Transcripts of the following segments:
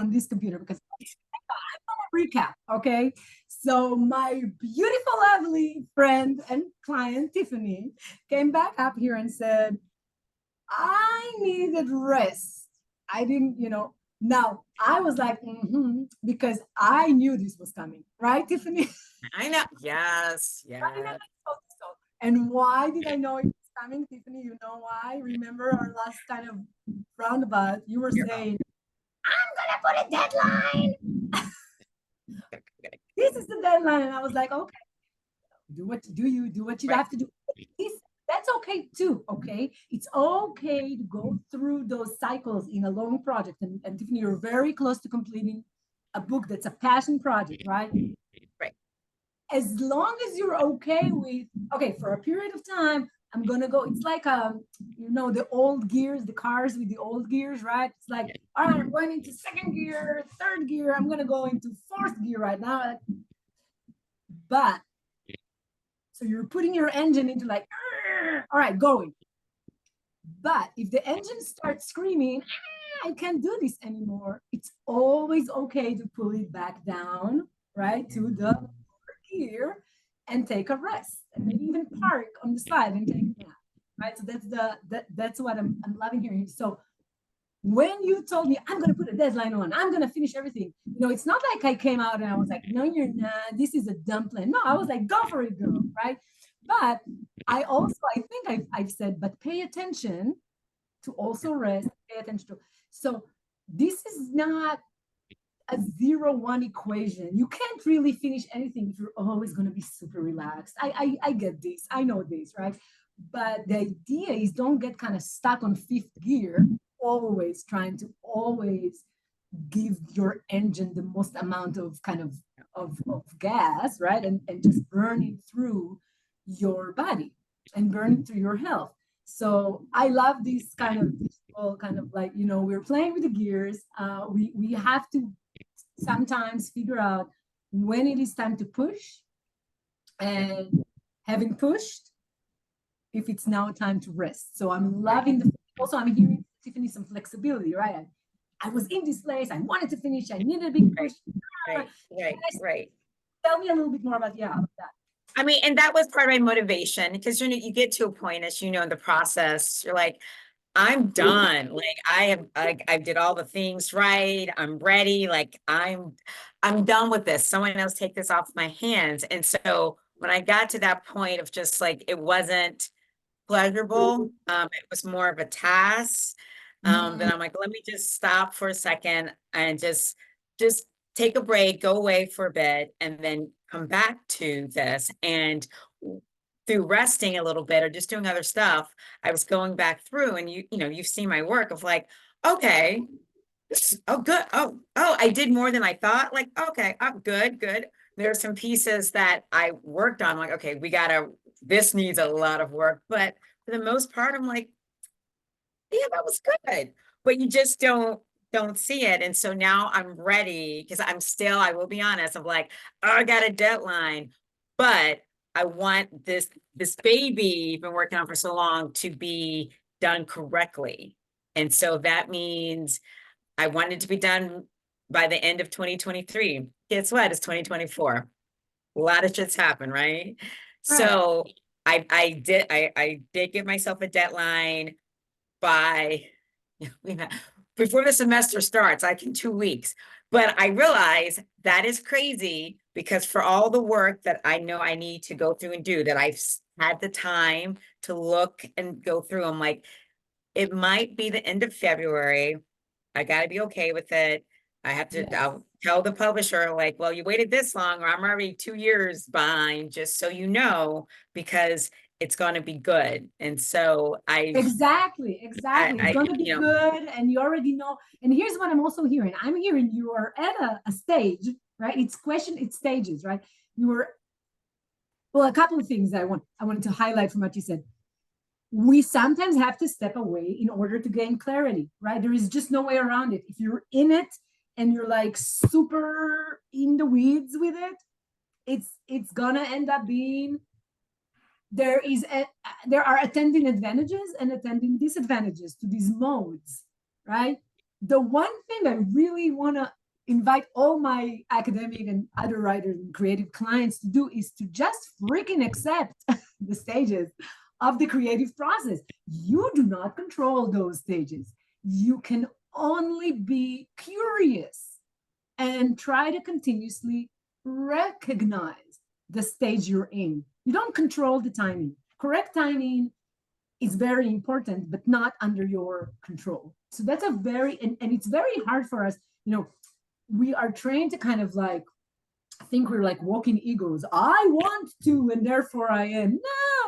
on this computer because recap, okay? So my beautiful, lovely friend and client, Tiffany, came back up here and said, I needed rest. I didn't, now I was like, because I knew this was coming, right, Tiffany? I know. Yes. Right? Yeah. And why did I know it was coming, Tiffany? You know why? Remember our last kind of roundabout? You were saying, I'm gonna put a deadline. This is the deadline. And I was like, okay, do what you Right. have to do. That's okay too. Okay. It's okay to go through those cycles in a long project. And Tiffany, you're very close to completing a book that's a passion project, right? Right. As long as you're okay with, okay, for a period of time, I'm gonna go. It's like the old gears, the cars with the old gears, right? It's like, all right, I'm going into second gear, third gear, I'm gonna go into fourth gear right now. But so you're putting your engine into like, all right, going. But if the engine starts screaming, I can't do this anymore, it's always okay to pull it back down, right, to the gear and take a rest and maybe even park on the side and take a nap, right? So that's what I'm loving hearing. So when you told me I'm going to put a deadline on, I'm going to finish everything, it's not like I came out and I was like, no, you're not, this is a dumb plan. No, I was like, go for it, girl, right? But I think I've said, but pay attention to also rest, pay attention to. So this is not a 0-1 equation. You can't really finish anything if you're always going to be super relaxed. I get this. I know this, right? But the idea is don't get kind of stuck on fifth gear, always trying to always give your engine the most amount of kind of gas, right? And just burn it through your body and burn it through your health. So I love this kind of visual, kind of like, we're playing with the gears. We have to sometimes figure out when it is time to push, and having pushed, if it's now time to rest. So I'm loving also I'm hearing, Tiffany, some flexibility, right? I was in this place, I wanted to finish, I needed a big push. Right. Tell me a little bit more about that. I mean, and that was part of my motivation, because you get to a point, as in the process, you're like, I'm done. Like I did all the things right. I'm ready. Like I'm done with this. Someone else take this off my hands. And so when I got to that point of just like, it wasn't pleasurable, it was more of a task. Then I'm like, let me just stop for a second and just take a break, go away for a bit, and then come back to this. And through resting a little bit or just doing other stuff, I was going back through, and you've seen my work of like, okay, good. Oh, I did more than I thought. Like, okay, I'm good. There's some pieces that I worked on. Like, okay, this needs a lot of work, but for the most part, I'm like, yeah, that was good. But you just don't see it. And so now I'm ready, because I will be honest, I'm like, oh, I got a deadline, but I want this baby you've been working on for so long to be done correctly. And so that means I want it to be done by the end of 2023. Guess what? It's 2024. A lot of shit's happened, right? So I did give myself a deadline by before the semester starts, like in 2 weeks. But I realize that is crazy, because for all the work that I know I need to go through and do, that I've had the time to look and go through, I'm like, it might be the end of February. I got to be okay with it. I have to, I'll tell the publisher, like, well, you waited this long, or I'm already 2 years behind, just so you know, because it's going to be good. And so Exactly. It's going to be good. And you already know. And here's what I'm also hearing. I'm hearing you are at a stage, right? It's stages, right? Well, a couple of things I wanted to highlight from what you said. We sometimes have to step away in order to gain clarity, right? There is just no way around it. If you're in it and you're like super in the weeds with it, it's gonna end up being, there are attending advantages and attending disadvantages to these modes, right? the one thing I really want to invite all my academic and other writers and creative clients to do is to just freaking accept the stages of the creative process. You do not control those stages. You can only be curious and try to continuously recognize the stage you're in. You don't control the timing. Correct timing is very important, but not under your control. So that's a very, and it's very hard for us, we are trained to kind of like think we're like walking egos. I want to, and therefore I am.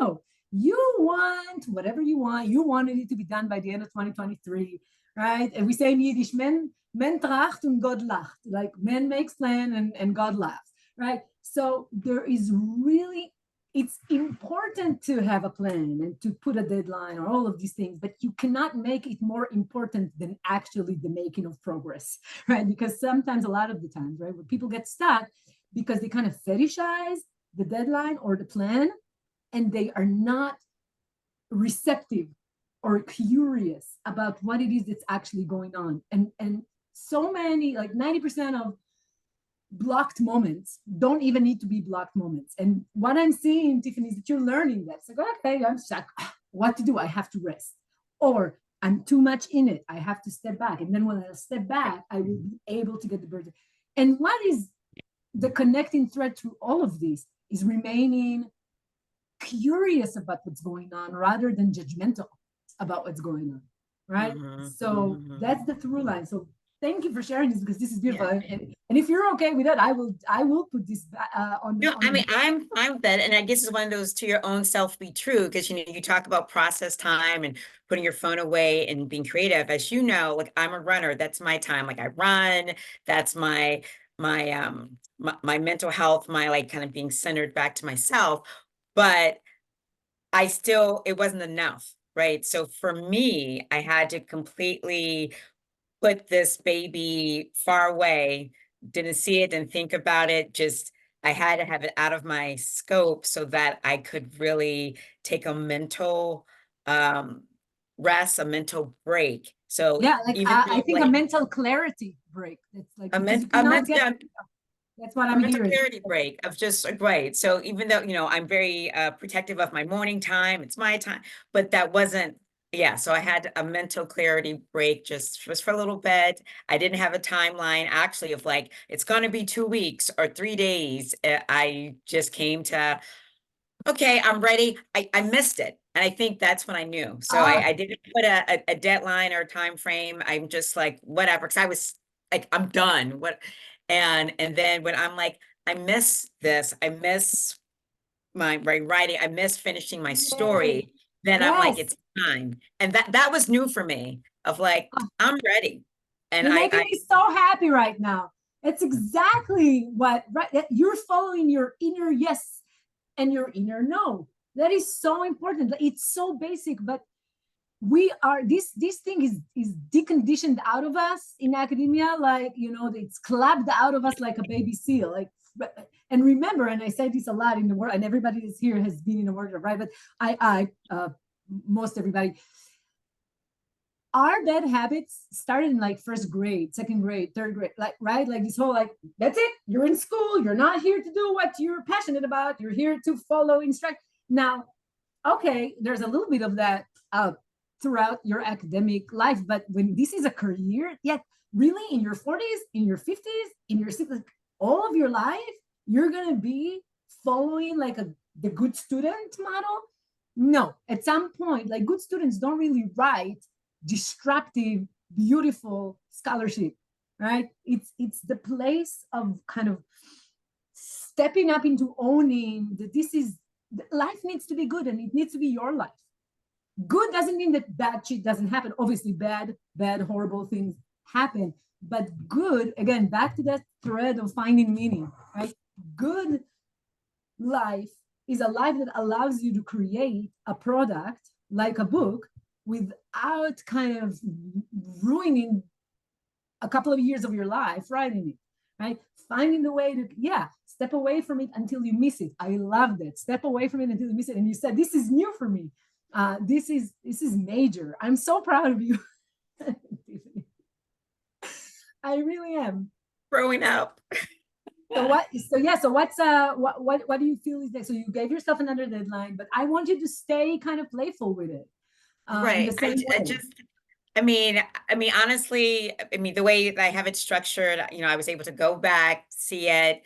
No, you want whatever you want. You wanted it to be done by the end of 2023, right? And we say in Yiddish, men tracht und Gott lacht. Like men makes plan and God laughs, right? So there is really, it's important to have a plan and to put a deadline or all of these things, but you cannot make it more important than actually the making of progress, right? Because sometimes, a lot of the times, right, where people get stuck because they kind of fetishize the deadline or the plan, and they are not receptive or curious about what it is that's actually going on. And so many, like 90% of blocked moments don't even need to be blocked moments. And what I'm seeing, Tiffany, is that you're learning that. It's like, okay, I'm stuck. What to do? I have to rest. Or I'm too much in it. I have to step back. And then when I step back, I will be able to get the bird. And what is the connecting thread through all of this is remaining curious about what's going on rather than judgmental about what's going on, right? So that's the through line. So thank you for sharing this, because this is beautiful. Yeah. And if you're okay with that, I will put this on the. No, I mean, I'm fine with that. And I guess it's one of those to your own self be true, because you talk about process time and putting your phone away and being creative. As you know, like I'm a runner, that's my time. Like I run, that's my mental health, my like kind of being centered back to myself. But it wasn't enough, right? So for me, I had to completely put this baby far away, didn't see it, didn't think about it. Just, I had to have it out of my scope so that I could really take a mental rest, a mental break. So yeah, like even I think a mental clarity break. It's like, because you cannot get. That's what I'm hearing. Clarity break of just right. So even though, I'm very protective of my morning time, it's my time, but that wasn't, yeah. So I had a mental clarity break just for a little bit. I didn't have a timeline actually of like, it's going to be 2 weeks or 3 days. I just came to, okay, I'm ready. I missed it. And I think that's when I knew. So I didn't put a deadline or a time frame. I'm just like, whatever. Cause I was like, I'm done. And then when I'm like, I miss this, I miss my writing, I miss finishing my story, then I'm like, it's time. And that was new for me of like, I'm ready. And you're making me so happy right now. It's exactly what, right? You're following your inner yes and your inner no. That is so important. It's so basic, but we are, this thing is deconditioned out of us in academia, like, it's clapped out of us like a baby seal. Like, and remember, and I say this a lot in the world, and everybody that's here has been in the world, right? But I most everybody, our bad habits started in like first grade, second grade, third grade, like, right? Like this whole, like, that's it. You're in school. You're not here to do what you're passionate about. You're here to follow instruct. Now, okay, there's a little bit of that throughout your academic life, but when this is a career, yet really in your 40s, in your 50s, in your 60s, all of your life, you're gonna be following like the good student model. No, at some point, like, good students don't really write disruptive, beautiful scholarship, right? It's the place of kind of stepping up into owning that life needs to be good, and it needs to be your life. Good doesn't mean that bad shit doesn't happen. Obviously, bad, horrible things happen. But good, again, back to that thread of finding meaning, right? Good life is a life that allows you to create a product like a book without kind of ruining a couple of years of your life writing it, right? Finding the way to, step away from it until you miss it. I love that. Step away from it until you miss it. And you said, this is new for me. This is major. I'm so proud of you. I really am. growing up. So what? So yeah. So what's what do you feel is that? So you gave yourself another deadline, but I want you to stay kind of playful with it, in the Right. same I way. just, honestly, the way that I have it structured, I was able to go back, see it,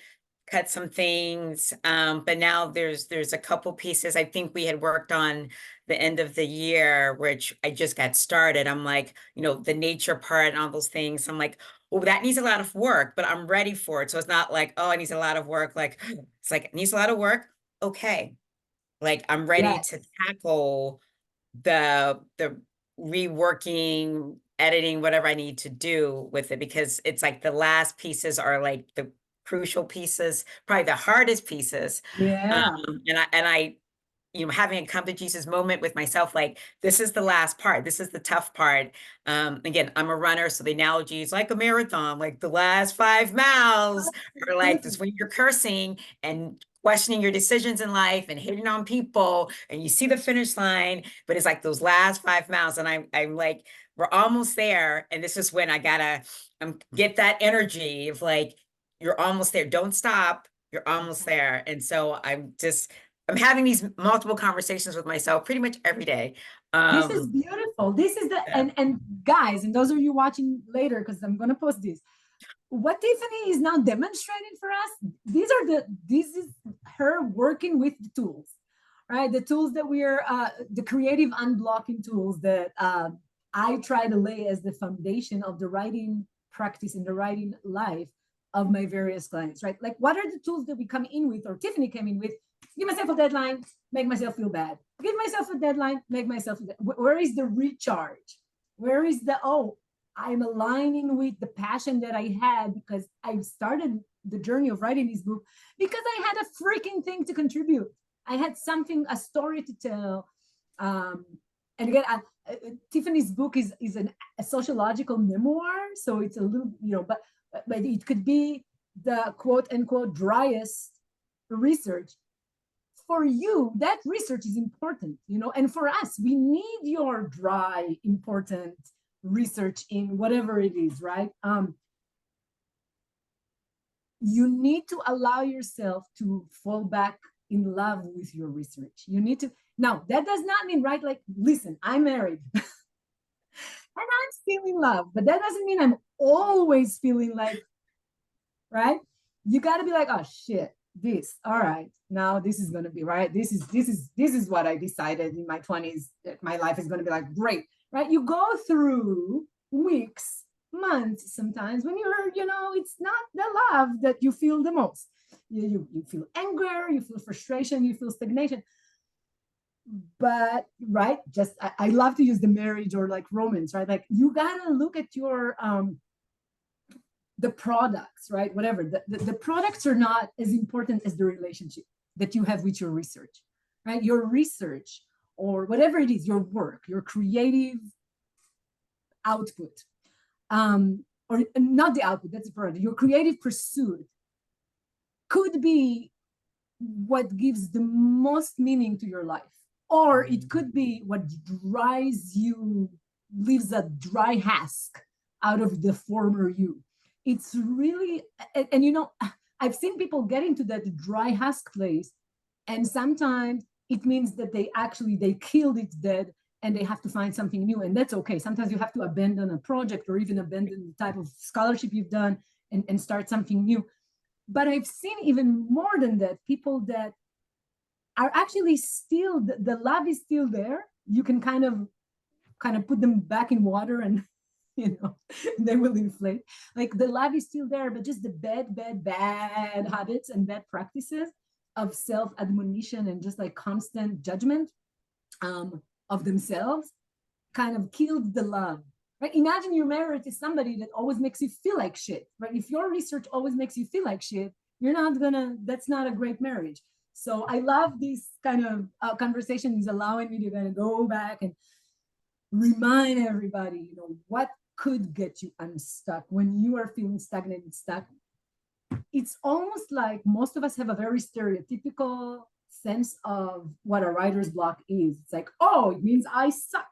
cut some things. But now there's a couple pieces I think we had worked on the end of the year, which I just got started. I'm like, the nature part and all those things. I'm like, oh, that needs a lot of work, but I'm ready for it. So it's not like, oh, it needs a lot of work. Like, it's like, it needs a lot of work. Okay. Like, I'm ready to Yes. tackle the reworking, editing, whatever I need to do with it, because it's like the last pieces are like the crucial pieces, probably the hardest pieces. Yeah. And I having a come to Jesus moment with myself, like, this is the last part. This is the tough part. Again, I'm a runner, so the analogy is like a marathon, like the last 5 miles, or like this when you're cursing and questioning your decisions in life and hitting on people, and you see the finish line, but it's like those last 5 miles. And I'm like, we're almost there. And this is when I gotta get that energy of like, you're almost there. Don't stop. You're almost there. And so I'm having these multiple conversations with myself pretty much every day. This is Um, beautiful. This is the yeah. and guys, and those of you watching later, because I'm gonna post this. What Tiffany is now demonstrating for us, this is her working with the tools, right? The tools that we're the creative unblocking tools that I try to lay as the foundation of the writing practice and the writing life of my various clients, right? Like, what are the tools that we come in with, or Tiffany came in with? Give myself a deadline, make myself feel bad. Give myself a deadline, make myself feel bad. Where is the recharge? Where is the, oh, I'm aligning with the passion that I had because I started the journey of writing this book because I had a freaking thing to contribute. I had something, a story to tell. Um, and again, Tiffany's book is a sociological memoir, so it's a little, but it could be the quote unquote driest research. For you, that research is important, and for us, we need your dry, important research in whatever it is, right? You need to allow yourself to fall back in love with your research. You need to, now, that does not mean, right? Like, listen, I'm married and I'm feeling love, but that doesn't mean I'm always feeling like, right? You got to be like, oh shit, all right, now this is going to be right. This is what I decided in my 20s that my life is going to be like. Great, right? You go through weeks, months, sometimes when it's not the love that you feel the most. You feel anger, you feel frustration, you feel stagnation. But right, just I love to use the marriage or like romance, right? Like, you gotta look at your the products, right? Whatever. The products are not as important as the relationship that you have with your research, right? Your research, or whatever it is, your work, your creative output, or not the output, that's the product, your creative pursuit could be what gives the most meaning to your life. Or it could be what drives you, leaves a dry husk out of the former you. It's really, and I've seen people get into that dry husk place, and sometimes it means that they killed it dead and they have to find something new, and that's okay. Sometimes you have to abandon a project or even abandon the type of scholarship you've done and start something new. But I've seen even more than that, people that are actually still, the love is still there. You can kind of put them back in water and they will inflate. Like, the love is still there, but just the bad habits and bad practices of self-admonition and just like constant judgment of themselves kind of killed the love. Right? Imagine you're married to somebody that always makes you feel like shit. Right? If your research always makes you feel like shit, that's not a great marriage. So I love this kind of conversation is allowing me to kind of go back and remind everybody, what could get you unstuck when you are feeling stagnant and stuck. It's almost like most of us have a very stereotypical sense of what a writer's block is. It's like, oh, it means I suck.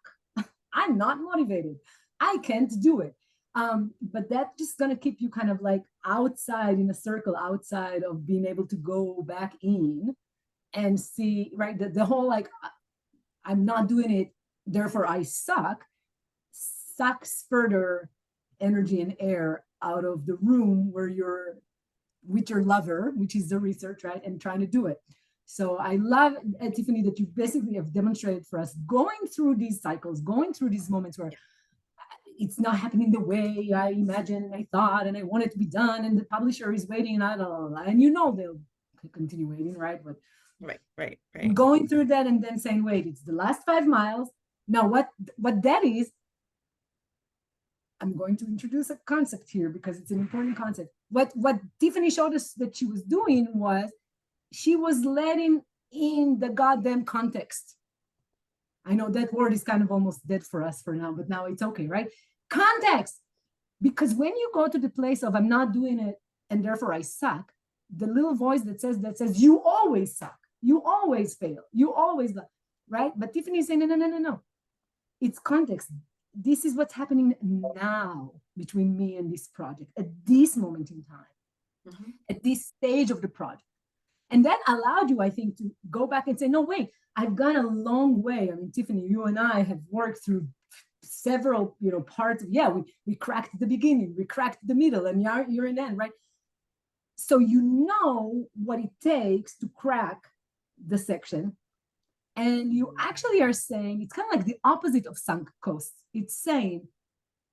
I'm not motivated. I can't do it. But that's just gonna keep you kind of like outside in a circle, outside of being able to go back in and see, right? The whole like, I'm not doing it, therefore I suck, sucks further energy and air out of the room where you're with your lover, which is the research, right? And trying to do it. So I love, Tiffany, that you basically have demonstrated for us going through these cycles, going through these moments where it's not happening the way I imagined and I thought and I want it to be done, and the publisher is waiting, and I don't know, and you know they'll continue waiting, right? But right. going through that and then saying, wait, it's the last 5 miles. Now what that is, I'm going to introduce a concept here because it's an important concept. What Tiffany showed us that she was doing was she was letting in the goddamn context. I know that word is kind of almost dead for us for now, but now it's okay, right? Context. Because when you go to the place of I'm not doing it and therefore I suck, the little voice that says you always suck, you always fail, you always, right? But Tiffany is saying no. It's context. This is what's happening now between me and this project at this moment in time, at this stage of the project. And that allowed you, I think, to go back and say, no, wait, I've gone a long way. I mean, Tiffany, you and I have worked through several, parts of, we cracked the beginning, we cracked the middle, and you're in the end, right? So you know what it takes to crack the section. And you actually are saying, it's kind of like the opposite of sunk costs. It's saying,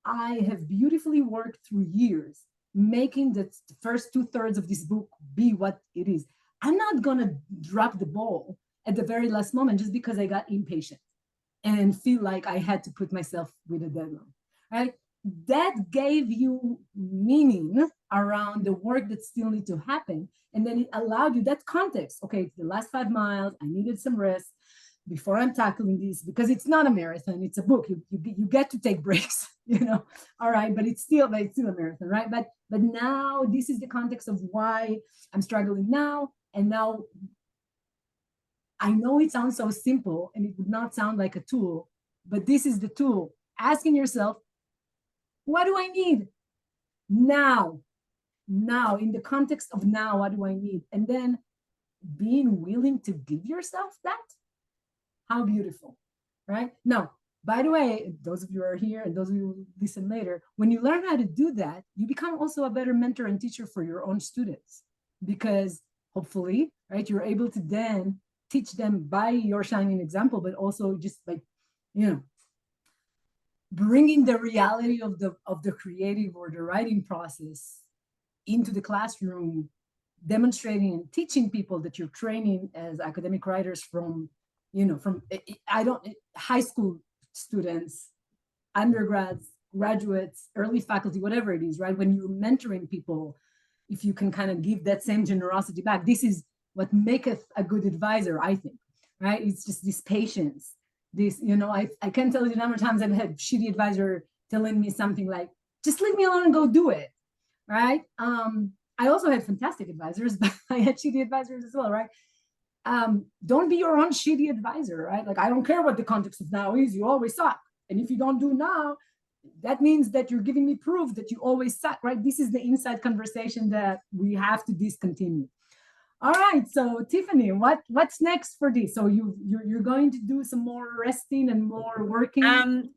I have beautifully worked through years, making the first 2/3 of this book be what it is. I'm not going to drop the ball at the very last moment just because I got impatient and feel like I had to put myself with a deadline, right? That gave you meaning around the work that still needs to happen. And then it allowed you that context. Okay, it's the last 5 miles. I needed some rest before I'm tackling this because it's not a marathon, it's a book. You get to take breaks, all right, but it's still a marathon, right? But now this is the context of why I'm struggling now. And now I know it sounds so simple and it would not sound like a tool, but this is the tool. Asking yourself, what do I need now? Now, in the context of now, what do I need? And then being willing to give yourself that. How beautiful, right? Now, by the way, those of you who are here and those of you who listen later, when you learn how to do that, you become also a better mentor and teacher for your own students because hopefully, right, you're able to then teach them by your shining example, but also just like, bringing the reality of the creative or the writing process into the classroom, demonstrating and teaching people that you're training as academic writers from high school students, undergrads, graduates, early faculty, whatever it is, right? When you're mentoring people, if you can kind of give that same generosity back, this is what maketh a good advisor, I think, right? It's just this patience. This, I can't tell you the number of times I've had shitty advisor telling me something like, just leave me alone and go do it, right? I also had fantastic advisors, but I had shitty advisors as well, right? Don't be your own shitty advisor, right? Like, I don't care what the context of now is, you always suck. And if you don't do now, that means that you're giving me proof that you always suck, right? This is the inside conversation that we have to discontinue. All right, so Tiffany, what's next for this? So you're going to do some more resting and more working? I'm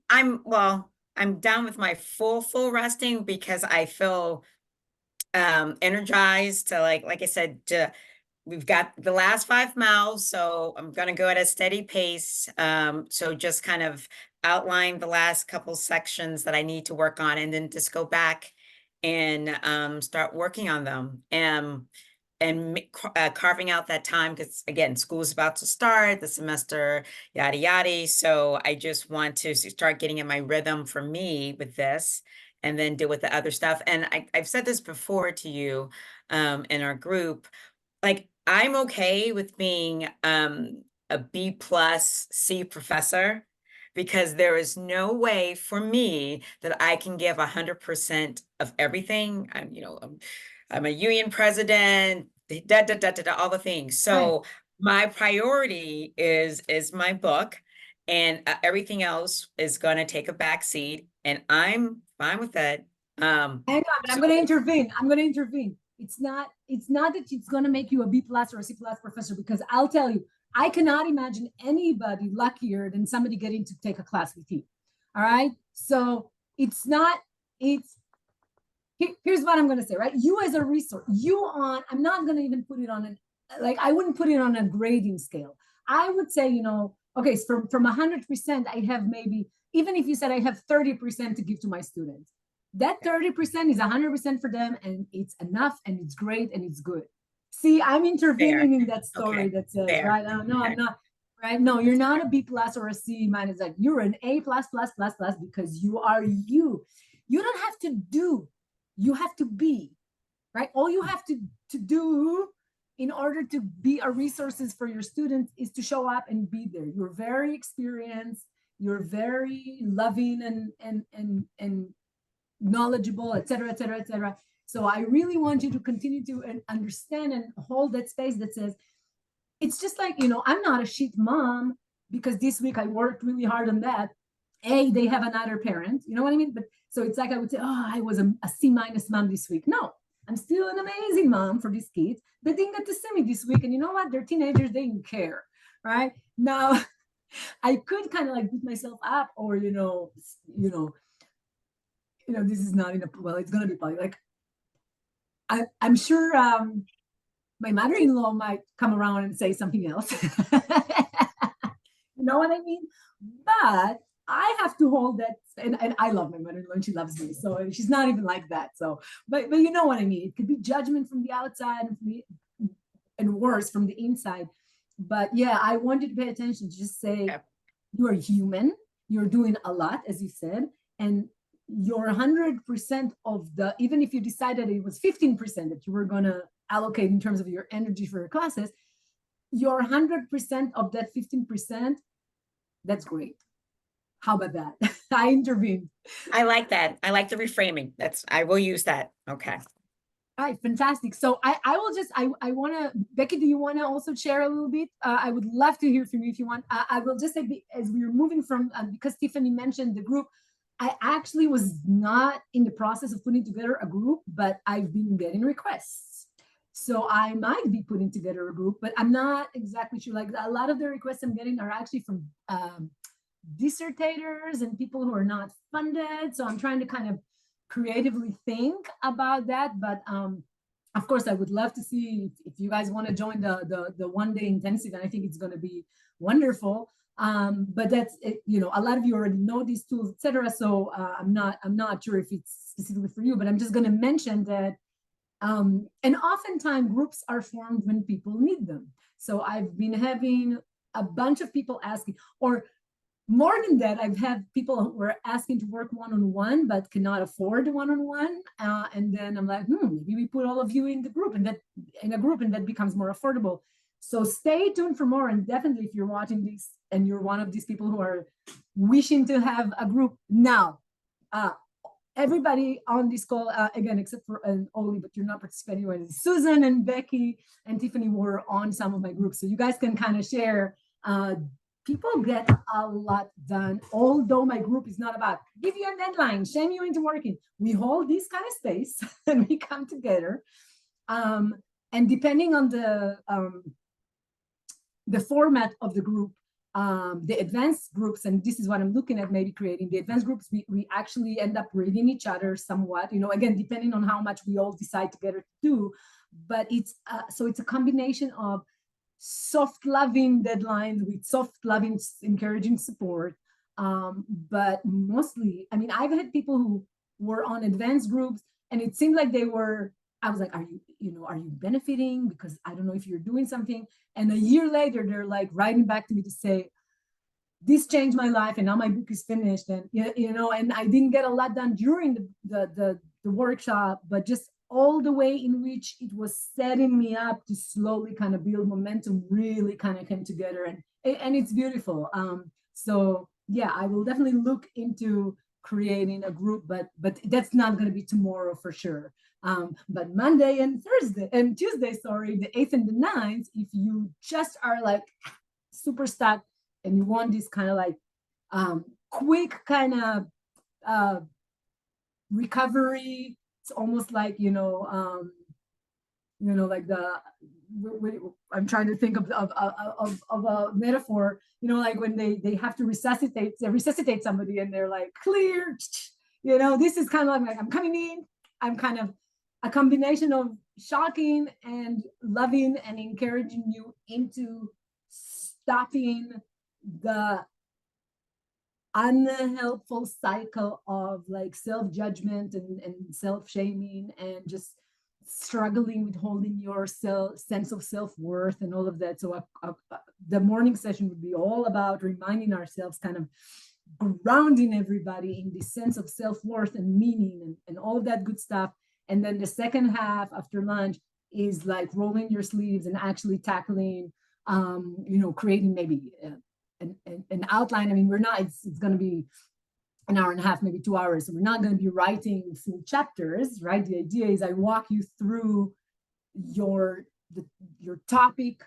done with my full resting because I feel energized to like I said, we've got the last 5 miles, so I'm going to go at a steady pace. So just kind of outline the last couple sections that I need to work on and then just go back and start working on them. And carving out that time because again, school's about to start, the semester, yada yada. So I just want to start getting in my rhythm for me with this and then deal with the other stuff. And I've said this before to you in our group, like I'm okay with being a B+C professor because there is no way for me that I can give 100% of everything. I'm a union president, all the things. So my priority is my book, and everything else is going to take a back seat, and I'm fine with that. Hang on, but So I'm going to intervene. I'm going to intervene. It's not that it's going to make you a B plus or a C plus professor, because I'll tell you, I cannot imagine anybody luckier than somebody getting to take a class with you. All right. So it's not, it's, here's what I'm going to say, right? You as a resource, I'm not going to even put it on like, I wouldn't put it on a grading scale. I would say, okay, so from 100%, I have maybe, even if you said I have 30% to give to my students, that 30% is 100% for them, and it's enough, and it's great, and it's good. See, I'm intervening in that story okay, that says, fair. right? No, I'm not. Right? No, you're not a B plus or a C minus. Like, you're an A plus plus plus plus, because you are you. You don't have to do. You have to be. Right? All you have to do in order to be a resources for your students is to show up and be there. You're very experienced. You're very loving and knowledgeable, et cetera, et cetera, et cetera. So I really want you to continue to understand and hold that space that says, it's just like, I'm not a shit mom because this week I worked really hard on that. They have another parent, you know what I mean? But so it's like I would say, oh, I was a C minus mom this week. No, I'm still an amazing mom for these kids. They didn't get to see me this week. And you know what? They're teenagers, they didn't care. Right? Now, I could kind of like beat myself up, or this is not in a, well, it's gonna be probably like, I'm sure my mother-in-law might come around and say something else. You know what I mean? But I have to hold that, and I love my mother-in-law, and she loves me, so she's not even like that. So, but you know what I mean? It could be judgment from the outside, and worse from the inside. But yeah, I wanted to pay attention to just say, Yeah. you are human. You're doing a lot, as you said, and your 100% of the, even if you decided it was 15% that you were going to allocate in terms of your energy for your classes, your 100% of that 15%, that's great. How about that? I intervened. I like that. I like the reframing. I will use that. Okay. All right, fantastic. So I will just, I want to, Becky, do you want to also share a little bit? I would love to hear from you if you want. I will just say, as we are moving from, because Tiffany mentioned the group, I actually was not in the process of putting together a group, but I've been getting requests. So I might be putting together a group, but I'm not exactly sure. Like, a lot of the requests I'm getting are actually from dissertators and people who are not funded. So I'm trying to kind of creatively think about that. But of course, I would love to see if you guys want to join the 1 day intensive, and I think it's going to be wonderful. But that's it, a lot of you already know these tools, etc. So I'm not sure if it's specifically for you, but I'm just going to mention that. And oftentimes groups are formed when people need them. So I've been having a bunch of people asking, or more than that, I've had people who were asking to work one-on-one but cannot afford one-on-one, and then I'm like, maybe we put all of you in the group, and that becomes more affordable. So stay tuned for more, and definitely, if you're watching this and you're one of these people who are wishing to have a group now, everybody on this call, again, except for Oli, but you're not participating anyway. Susan and Becky and Tiffany were on some of my groups, so you guys can kind of share. People get a lot done, although my group is not about give you a deadline, shame you into working. We hold this kind of space and we come together. And depending on the format of the group, the advanced groups, and this is what I'm looking at, maybe creating the advanced groups, we actually end up reading each other somewhat, again, depending on how much we all decide together to do. But it's a combination of soft loving deadlines with soft loving encouraging support, but mostly, I mean, I've had people who were on advanced groups and it seemed like I was like, are you benefiting, because I don't know if you're doing something, and a year later they're like writing back to me to say, this changed my life and now my book is finished, and and I didn't get a lot done during the workshop, but just all the way in which it was setting me up to slowly kind of build momentum really kind of came together, and it's beautiful. So yeah, I will definitely look into creating a group, but that's not going to be tomorrow for sure. But Monday and Tuesday, sorry, the 8th and the 9th, if you just are like super stuck and you want this kind of like quick kind of recovery. It's almost like, like I'm trying to think of a metaphor, like when they have to resuscitate somebody and they're like clear, this is kind of like I'm coming in, I'm kind of a combination of shocking and loving and encouraging you into stopping the unhelpful cycle of like self-judgment and self-shaming and just struggling with holding your sense of self-worth and all of that. So the morning session would be all about reminding ourselves, kind of grounding everybody in the sense of self-worth and meaning and all of that good stuff. And then the second half after lunch is like rolling your sleeves and actually tackling, creating maybe an outline. I mean, we're not, it's going to be an hour and a half, maybe 2 hours. So we're not going to be writing full chapters, right? The idea is I walk you through your topic,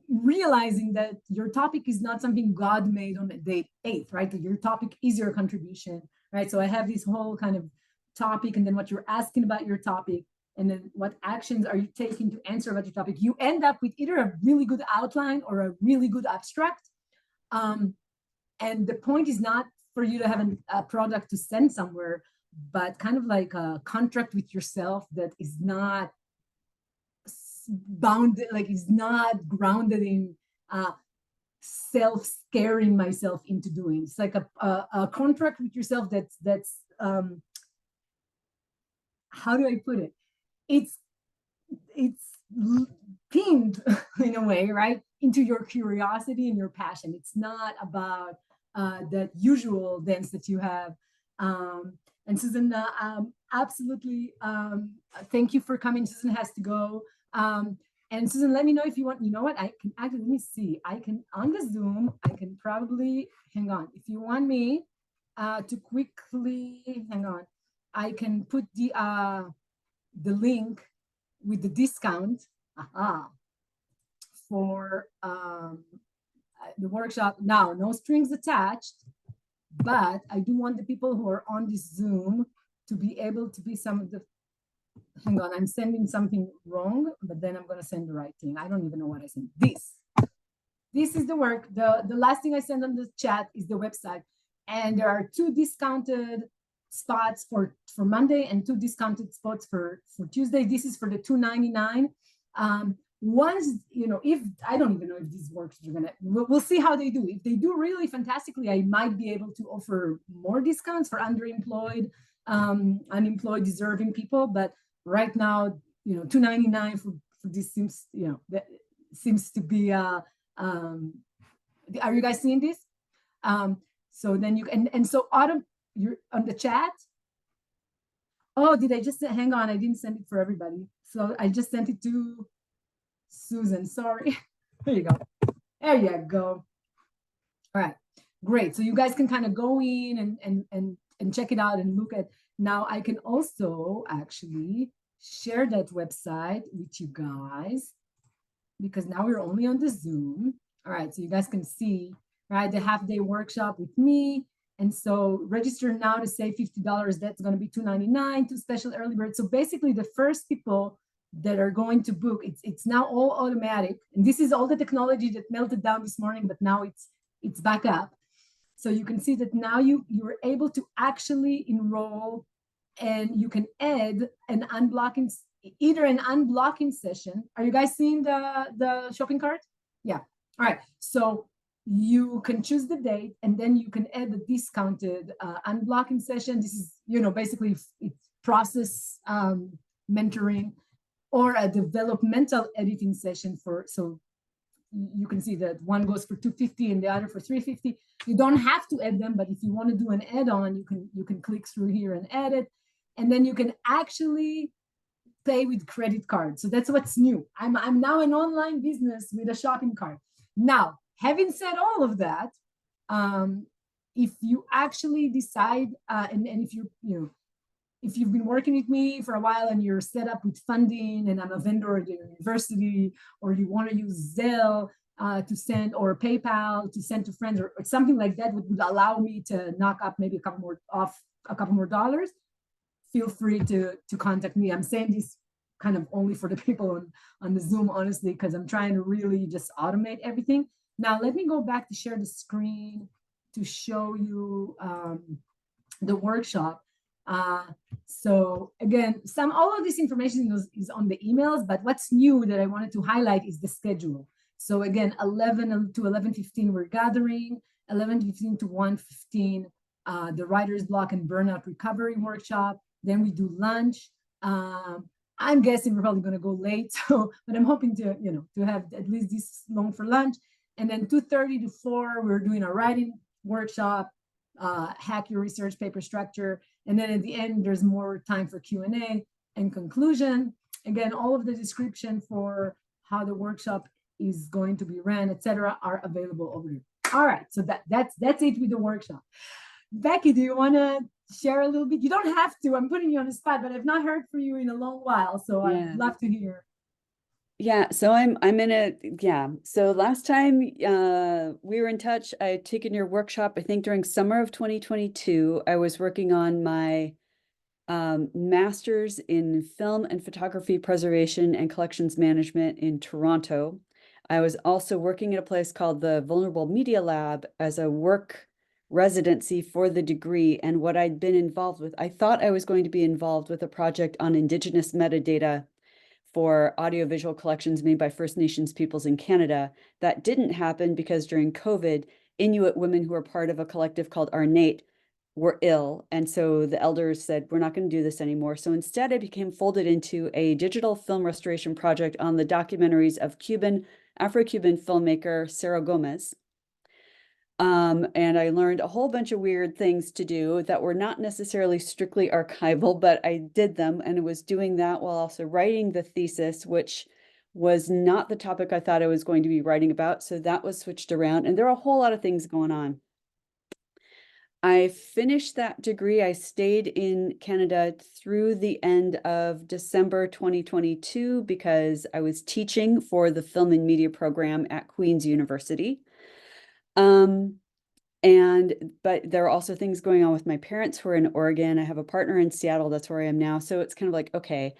realizing that your topic is not something God made on day 8, right? That your topic is your contribution, right? So I have this whole kind of topic, and then what you're asking about your topic, and then what actions are you taking to answer about your topic. You end up with either a really good outline or a really good abstract. And the point is not for you to have a product to send somewhere, but kind of like a contract with yourself that is not bounded, like is not grounded in self-scaring myself into doing. It's like a contract with yourself that's how do I put it? It's pinned in a way, right, into your curiosity and your passion. It's not about that usual dance that you have. And Susan, absolutely, thank you for coming. Susan has to go. And Susan, let me know if you want, what, I can actually, let me see, I can, on the Zoom, I can probably, hang on, if you want me to quickly, hang on, I can put the link with the discount for the workshop. Now, no strings attached, but I do want the people who are on this Zoom to be able to be some of the, hang on, I'm sending something wrong, but then I'm going to send the right thing. I don't even know what I sent. This is the work. The last thing I sent on the chat is the website. And there are 2 discounted spots for Monday and 2 discounted spots for Tuesday. This is for the $2.99. Once, if I don't even know if these works are gonna, we'll see how they do. If they do really fantastically, I might be able to offer more discounts for underemployed, unemployed, deserving people. But right now, $2.99 for this seems, that seems to be. Are you guys seeing this? So then you and so Autumn, you're on the chat. Oh, did I just hang on? I didn't send it for everybody. So I just sent it to Susan. Sorry. There you go. There you go. All right. Great. So you guys can kind of go in and check it out and look at. Now I can also actually share that website with you guys because now we're only on the Zoom. All right. So you guys can see, right, the half-day workshop with me. And so register now to save $50. That's going to be $2.99 to special early bird. So basically the first people that are going to book, it's now all automatic. And this is all the technology that melted down this morning, but now it's back up. So you can see that now you're able to actually enroll and you can add an unblocking, either an unblocking session. Are you guys seeing the shopping cart? Yeah. All right. So you can choose the date and then you can add the discounted unblocking session. This is, basically it's process mentoring or a developmental editing session so you can see that one goes for $250 and the other for $350. You don't have to add them, but if you want to do an add-on, you can click through here and add it. And then you can actually pay with credit card. So that's what's new. I'm now an online business with a shopping cart. Now, having said all of that, if you actually decide, and if if you've been working with me for a while and you're set up with funding and I'm a vendor at the university, or you want to use Zelle to send, or PayPal to send to friends, or something like that would allow me to knock up maybe a couple more dollars, feel free to contact me. I'm saying this kind of only for the people on the Zoom, honestly, because I'm trying to really just automate everything. Now, let me go back to share the screen to show you the workshop. Uh, so again, all of this information is on the emails, but what's new that I wanted to highlight is the schedule. So again, 11 to 11:15 we're gathering, 11:15 to 1:15 the writer's block and burnout recovery workshop. Then we do lunch. I'm guessing we're probably going to go late, so but I'm hoping to to have at least this long for lunch. And then 2:30 to 4 we're doing a writing workshop, hack your research paper structure, and then at the end there's more time for Q&A and conclusion. Again, all of the description for how the workshop is going to be ran, etc., are available over here. All right, so that's it with the workshop. Becky, do you want to share a little bit? You don't have to. I'm putting you on the spot, but I've not heard from you in a long while, so I'd love to hear. Yeah, so I'm in a So last time we were in touch, I had taken your workshop, I think during summer of 2022. I was working on my master's in film and photography preservation and collections management in Toronto. I was also working at a place called the Vulnerable Media Lab as a work residency for the degree. And what I'd been involved with, I thought I was going to be involved with a project on Indigenous metadata for audiovisual collections made by First Nations peoples in Canada. That didn't happen because during COVID, Inuit women who were part of a collective called Arnate were ill. And so the elders said, we're not going to do this anymore. So instead, it became folded into a digital film restoration project on the documentaries of Afro-Cuban filmmaker Sarah Gomez. And I learned a whole bunch of weird things to do that were not necessarily strictly archival, but I did them, and I was doing that while also writing the thesis, which was not the topic I thought I was going to be writing about. So that was switched around, and there are a whole lot of things going on. I finished that degree. I stayed in Canada through the end of December 2022 because I was teaching for the film and media program at Queen's University. But there are also things going on with my parents who are in Oregon. I have a partner in Seattle. That's where I am now. So it's kind of like, okay,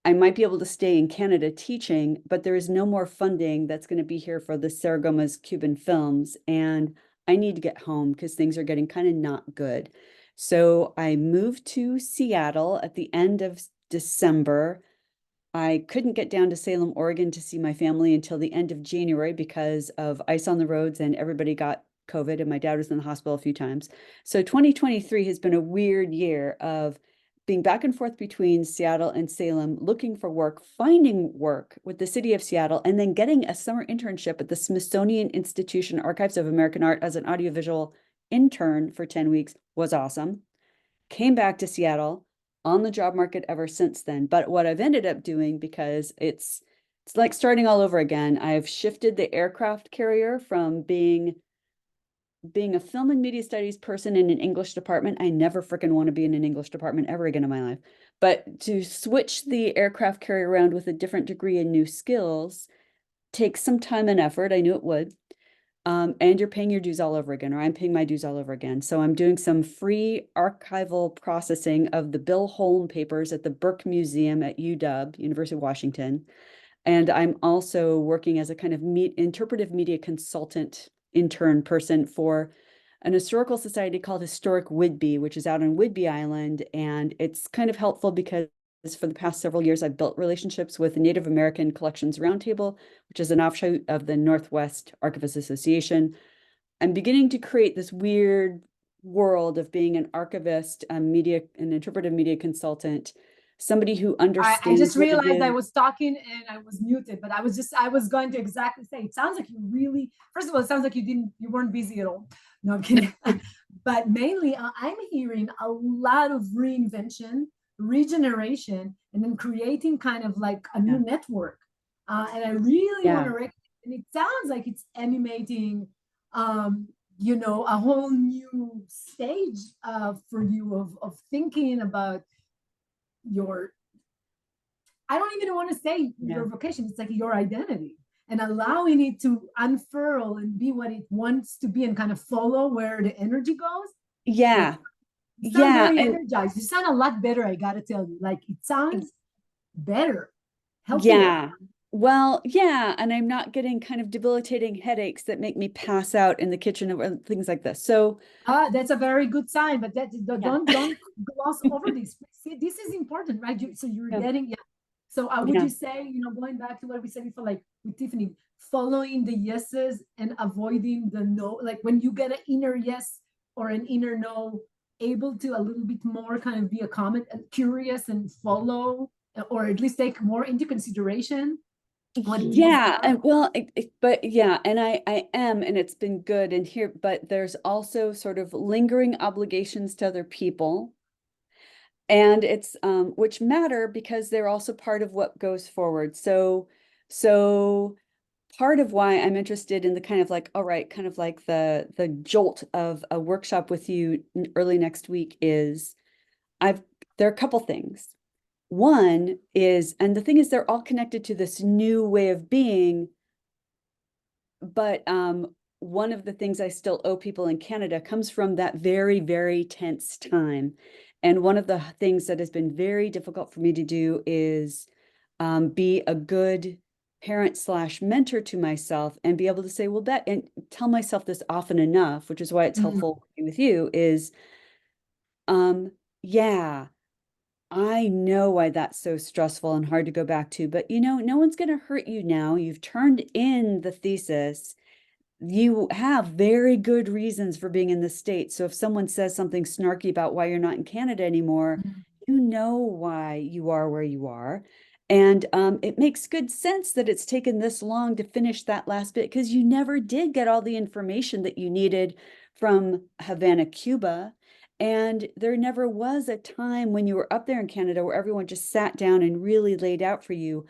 I might be able to stay in Canada teaching, but there is no more funding that's going to be here for the Sarah Gomez Cuban films. And I need to get home because things are getting kind of not good. So I moved to Seattle at the end of December. I couldn't get down to Salem, Oregon to see my family until the end of January because of ice on the roads and everybody got COVID, and my dad was in the hospital a few times. So 2023 has been a weird year of being back and forth between Seattle and Salem, looking for work, finding work with the city of Seattle, and then getting a summer internship at the Smithsonian Institution Archives of American Art as an audiovisual intern for 10 weeks was awesome. Came back to Seattle, on the job market ever since then. But what I've ended up doing, because it's like starting all over again, I've shifted the aircraft carrier from being a film and media studies person in an English department. I never freaking want to be in an English department ever again in my life. But to switch the aircraft carrier around with a different degree and new skills takes some time and effort. I knew it would. And you're paying your dues all over again, or I'm paying my dues all over again. So I'm doing some free archival processing of the Bill Holm papers at the Burke Museum at UW, University of Washington. And I'm also working as a kind of interpretive media consultant intern person for an historical society called Historic Whidbey, which is out on Whidbey Island. And it's kind of helpful because for the past several years, I've built relationships with the Native American Collections Roundtable, which is an offshoot of the Northwest Archivists Association. I'm beginning to create this weird world of being an archivist, an interpretive media consultant, somebody who understands. I just realized I was talking and I was muted, but I was going to exactly say, it sounds like you really, first of all, it sounds like you weren't busy at all. No, I'm kidding. But mainly I'm hearing a lot of reinvention, regeneration, and then creating kind of like a new network. And I really want to recognize, and it sounds like it's animating, a whole new stage for you of thinking about I don't even want to say your vocation, it's like your identity, and allowing it to unfurl and be what it wants to be and kind of follow where the energy goes. Yeah. You sound Yeah, very and energized. You sound a lot better, I gotta tell you. Like it sounds better, healthier. yeah. Well, yeah, and I'm not getting kind of debilitating headaches that make me pass out in the kitchen or things like this. So, That's a very good sign, but that yeah. don't gloss over this. See, this is important, right? So you're Yeah. getting, yeah. So would Yeah. you say, going back to what we said before, like with Tiffany, following the yeses and avoiding the no, like when you get an inner yes or an inner no, able to a little bit more kind of be a comment and curious and follow, or at least take more into consideration what these Yeah, are. and well, but yeah, and I am, and it's been good in here, but there's also sort of lingering obligations to other people. And it's which matter because they're also part of what goes forward. So part of why I'm interested in the kind of like, all right, kind of like the jolt of a workshop with you early next week is I've there are a couple things. One is, and the thing is, they're all connected to this new way of being. But one of the things I still owe people in Canada comes from that very, very tense time. And one of the things that has been very difficult for me to do is be a good parent slash mentor to myself and be able to say, well, that, and tell myself this often enough, which is why it's helpful working with you, is, yeah, I know why that's so stressful and hard to go back to, but no one's going to hurt you now. You've turned in the thesis. You have very good reasons for being in the States. So if someone says something snarky about why you're not in Canada anymore, you know why you are where you are. And it makes good sense that it's taken this long to finish that last bit because you never did get all the information that you needed from Havana, Cuba. And there never was a time when you were up there in Canada where everyone just sat down and really laid out for you,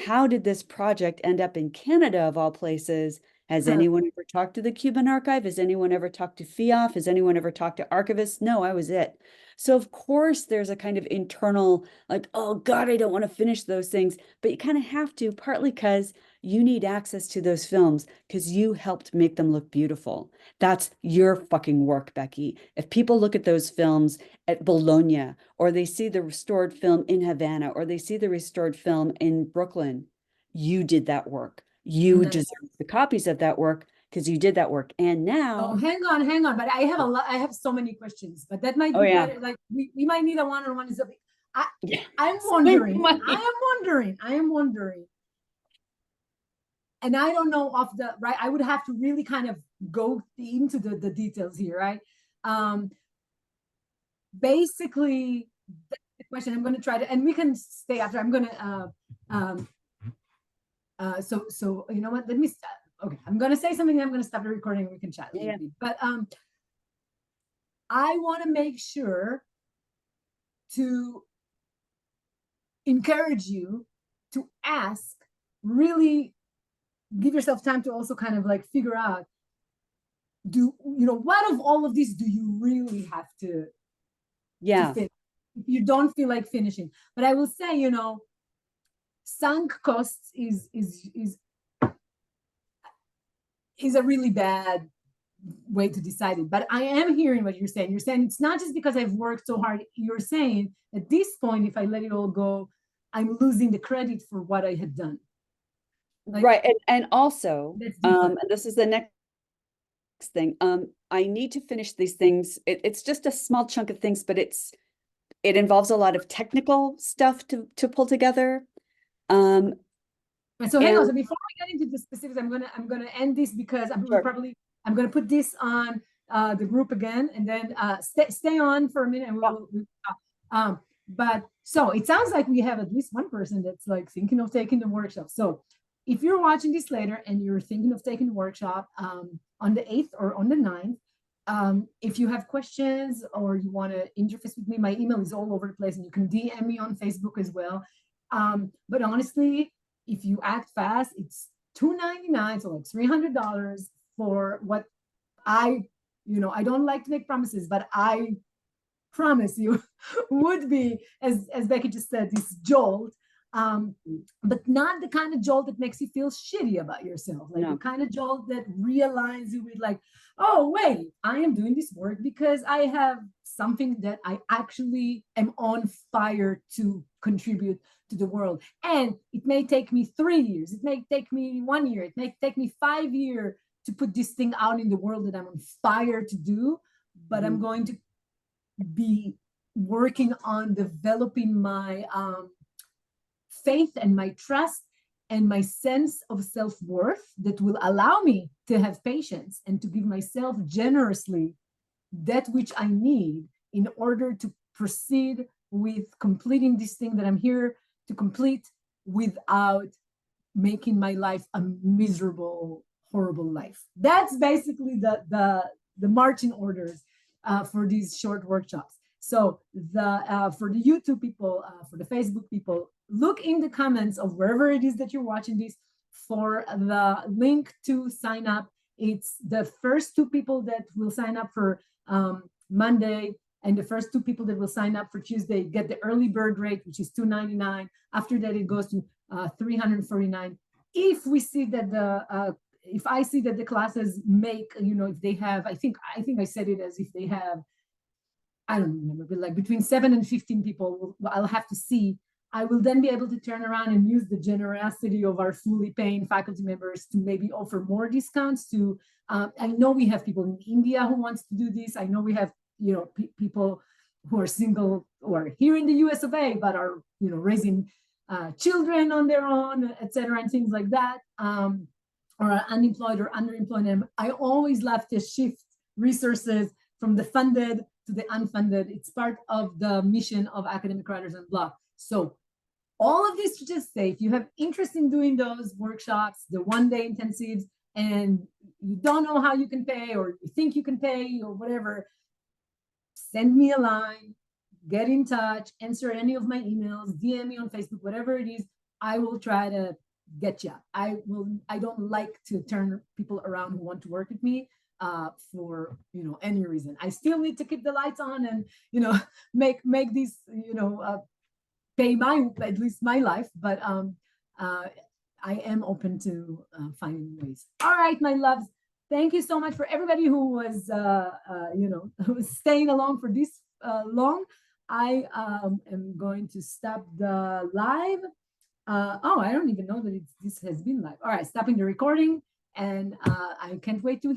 how did this project end up in Canada of all places? Has anyone ever talked to the Cuban archive? Has anyone ever talked to FIAF? Has anyone ever talked to archivists? No, I was it. So of course there's a kind of internal, like, oh God, I don't want to finish those things. But you kind of have to, partly because you need access to those films because you helped make them look beautiful. That's your fucking work, Becky. If people look at those films at Bologna, or they see the restored film in Havana, or they see the restored film in Brooklyn, you did that work. You Nice. deserve the copies of that work because you did that work. And Oh, now, hang on. But I have a lot. I have so many questions, but that might oh be yeah, better. Like we might need a one-on-one. I, yeah, I'm so we wondering. might. I am wondering. And I don't know off the right. I would have to really kind of go into the details here, right? Basically, that's the question. I'm going to try to, and we can stay after. I'm going to. So you know what? Let me stop. Okay, I'm going to say something. I'm going to stop the recording. And we can chat. Yeah. But I want to make sure to encourage you to ask, really give yourself time to also kind of like figure out, what of all of these do you really have to finish if you don't feel like finishing? But I will say, sunk costs is a really bad way to decide it. But I am hearing what you're saying. You're saying it's not just because I've worked so hard. You're saying at this point, if I let it all go, I'm losing the credit for what I had done. Like, right. And also, this is the next thing. I need to finish these things. It's just a small chunk of things, but it involves a lot of technical stuff to pull together. So hang on. So before I get into the specifics, I'm gonna end this because I'm gonna put this on the group again, and then stay on for a minute, and we'll talk. But so it sounds like we have at least one person that's like thinking of taking the workshop. So if you're watching this later and you're thinking of taking the workshop on the 8th or on the 9th, if you have questions or you want to interface with me, my email is all over the place, and you can DM me on Facebook as well. But honestly, if you act fast, it's $299, so like $300 for what I don't like to make promises, but I promise you would be, as Becky just said, this jolt, but not the kind of jolt that makes you feel shitty about yourself, like the kind of jolt that realigns you with like, oh wait, I am doing this work because I have something that I actually am on fire to contribute to the world. And it may take me 3 years, it may take me 1 year, it may take me 5 years to put this thing out in the world that I'm on fire to do, but I'm going to be working on developing my faith and my trust and my sense of self-worth that will allow me to have patience and to give myself generously that which I need in order to proceed with completing this thing that I'm here to complete without making my life a miserable, horrible life. That's basically the marching orders for these short workshops. So for the YouTube people, for the Facebook people, look in the comments of wherever it is that you're watching this for the link to sign up. It's the first 2 people that will sign up for Monday, and the first 2 people that will sign up for Tuesday get the early bird rate, which is $299. After that, it goes to $349. If we see that if I see that the classes make, if they have, I think I said it as if they have, I don't remember, but like between 7 and 15 people, I'll have to see. I will then be able to turn around and use the generosity of our fully paying faculty members to maybe offer more discounts to, I know we have people in India who wants to do this. I know we have, people who are single or here in the US of A, but are, raising children on their own, et cetera, and things like that, or are unemployed or underemployed. And I always love to shift resources from the funded to the unfunded. It's part of the mission of Academic Writers Unblocked. So all of this to just say, if you have interest in doing those workshops, the one-day intensives, and you don't know how you can pay, or you think you can pay, or whatever, send me a line, get in touch, answer any of my emails, DM me on Facebook, whatever it is. I will try to get you. I don't like to turn people around who want to work with me for any reason. I still need to keep the lights on and make these pay at least my life, but I am open to finding ways. All right, my loves, thank you so much for everybody who was who was staying along for this long. I am going to stop the live. I don't even know that this has been live. All right, stopping the recording, and I can't wait to